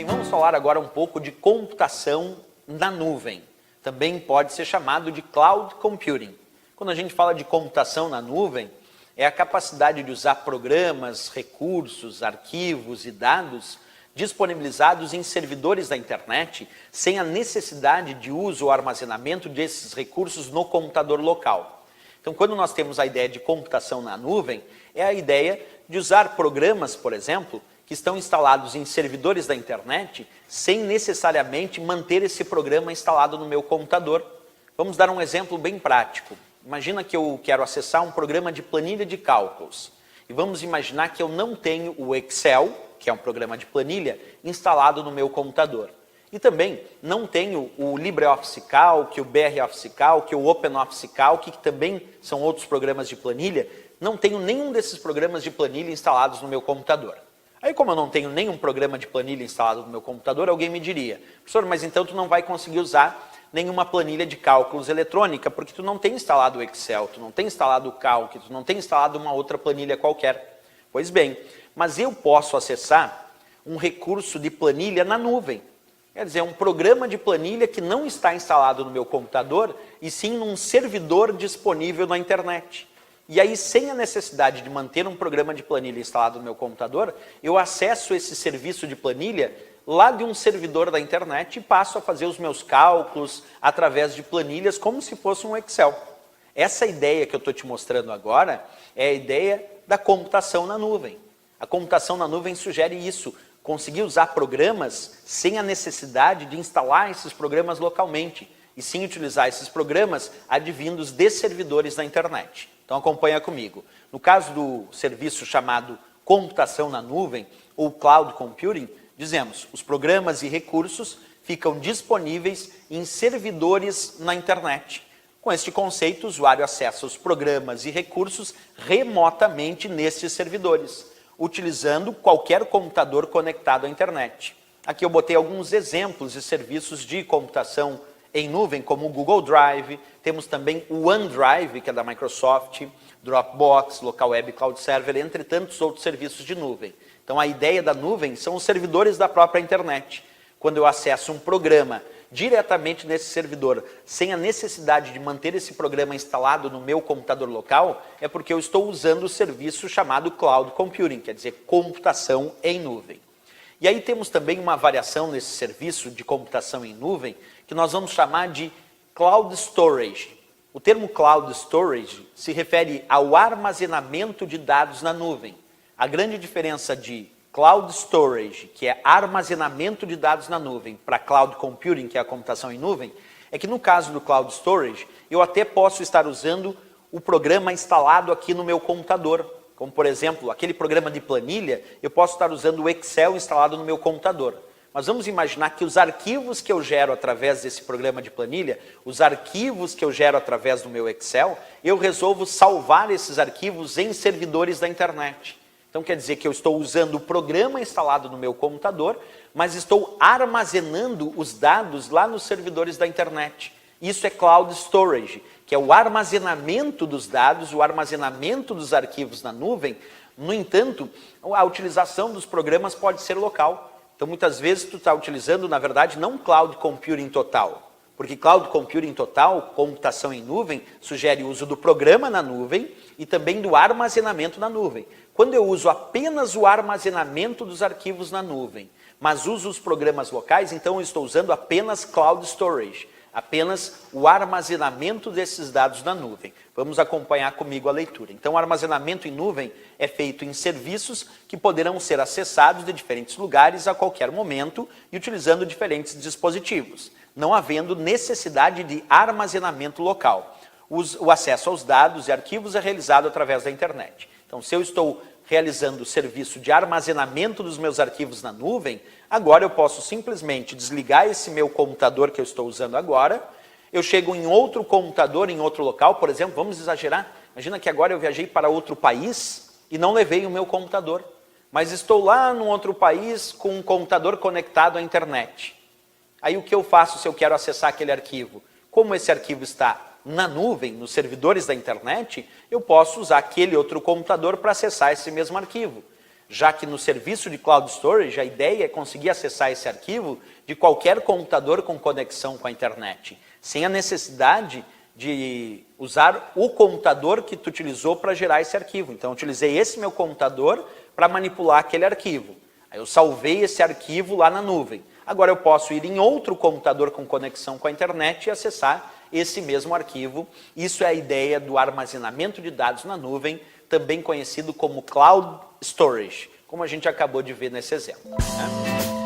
Bem, vamos falar agora um pouco de computação na nuvem. Também pode ser chamado de Cloud Computing. Quando a gente fala de computação na nuvem, é a capacidade de usar programas, recursos, arquivos e dados disponibilizados em servidores da internet sem a necessidade de uso ou armazenamento desses recursos no computador local. Então, quando nós temos a ideia de computação na nuvem, é a ideia de usar programas, por exemplo, que estão instalados em servidores da internet sem necessariamente manter esse programa instalado no meu computador. Vamos dar um exemplo bem prático. Imagina que eu quero acessar um programa de planilha de cálculos. E vamos imaginar que eu não tenho o Excel, que é um programa de planilha, instalado no meu computador. E também não tenho o LibreOffice Calc, o BROffice Calc, o OpenOffice Calc, que também são outros programas de planilha. Não tenho nenhum desses programas de planilha instalados no meu computador. Aí, como eu não tenho nenhum programa de planilha instalado no meu computador, alguém me diria: professor, mas então tu não vai conseguir usar nenhuma planilha de cálculos eletrônica, porque tu não tem instalado o Excel, tu não tem instalado o Calc, tu não tem instalado uma outra planilha qualquer. Pois bem, mas eu posso acessar um recurso de planilha na nuvem. Quer dizer, um programa de planilha que não está instalado no meu computador, e sim num servidor disponível na internet. E aí, sem a necessidade de manter um programa de planilha instalado no meu computador, eu acesso esse serviço de planilha lá de um servidor da internet e passo a fazer os meus cálculos através de planilhas como se fosse um Excel. Essa ideia que eu estou te mostrando agora é a ideia da computação na nuvem. A computação na nuvem sugere isso, conseguir usar programas sem a necessidade de instalar esses programas localmente, e sim utilizar esses programas advindos de servidores da internet. Então acompanha comigo. No caso do serviço chamado computação na nuvem, ou Cloud Computing, dizemos, os programas e recursos ficam disponíveis em servidores na internet. Com este conceito, o usuário acessa os programas e recursos remotamente nesses servidores, utilizando qualquer computador conectado à internet. Aqui eu botei alguns exemplos de serviços de computação em nuvem, como o Google Drive, temos também o OneDrive, que é da Microsoft, Dropbox, Local Web Cloud Server, entre tantos outros serviços de nuvem. Então a ideia da nuvem são os servidores da própria internet. Quando eu acesso um programa diretamente nesse servidor, sem a necessidade de manter esse programa instalado no meu computador local, é porque eu estou usando o serviço chamado Cloud Computing, quer dizer, computação em nuvem. E aí temos também uma variação nesse serviço de computação em nuvem, que nós vamos chamar de Cloud Storage. O termo Cloud Storage se refere ao armazenamento de dados na nuvem. A grande diferença de Cloud Storage, que é armazenamento de dados na nuvem, para Cloud Computing, que é a computação em nuvem, é que no caso do Cloud Storage, eu até posso estar usando o programa instalado aqui no meu computador. Como, por exemplo, aquele programa de planilha, eu posso estar usando o Excel instalado no meu computador. Mas vamos imaginar que os arquivos que eu gero através desse programa de planilha, os arquivos que eu gero através do meu Excel, eu resolvo salvar esses arquivos em servidores da internet. Então quer dizer que eu estou usando o programa instalado no meu computador, mas estou armazenando os dados lá nos servidores da internet. Isso é Cloud Storage, que é o armazenamento dos dados, o armazenamento dos arquivos na nuvem. No entanto, a utilização dos programas pode ser local. Então muitas vezes tu está utilizando, na verdade, não Cloud Computing total, porque Cloud Computing total, computação em nuvem, sugere o uso do programa na nuvem e também do armazenamento na nuvem. Quando eu uso apenas o armazenamento dos arquivos na nuvem, mas uso os programas locais, então eu estou usando apenas Cloud Storage, apenas o armazenamento desses dados na nuvem. Vamos acompanhar comigo a leitura. Então, o armazenamento em nuvem é feito em serviços que poderão ser acessados de diferentes lugares a qualquer momento e utilizando diferentes dispositivos, não havendo necessidade de armazenamento local. O acesso aos dados e arquivos é realizado através da internet. Então, se eu estou realizando o serviço de armazenamento dos meus arquivos na nuvem, agora eu posso simplesmente desligar esse meu computador que eu estou usando agora, eu chego em outro computador, em outro local, por exemplo, vamos exagerar, imagina que agora eu viajei para outro país e não levei o meu computador, mas estou lá num outro país com um computador conectado à internet. Aí o que eu faço se eu quero acessar aquele arquivo? Como esse arquivo está na nuvem, nos servidores da internet, eu posso usar aquele outro computador para acessar esse mesmo arquivo. já que no serviço de Cloud Storage a ideia é conseguir acessar esse arquivo de qualquer computador com conexão com a internet, sem a necessidade de usar o computador que tu utilizou para gerar esse arquivo. Então, eu utilizei esse meu computador para manipular aquele arquivo. Aí eu salvei esse arquivo lá na nuvem. Agora eu posso ir em outro computador com conexão com a internet e acessar esse mesmo arquivo. Isso é a ideia do armazenamento de dados na nuvem, também conhecido como Cloud Storage, como a gente acabou de ver nesse exemplo, né?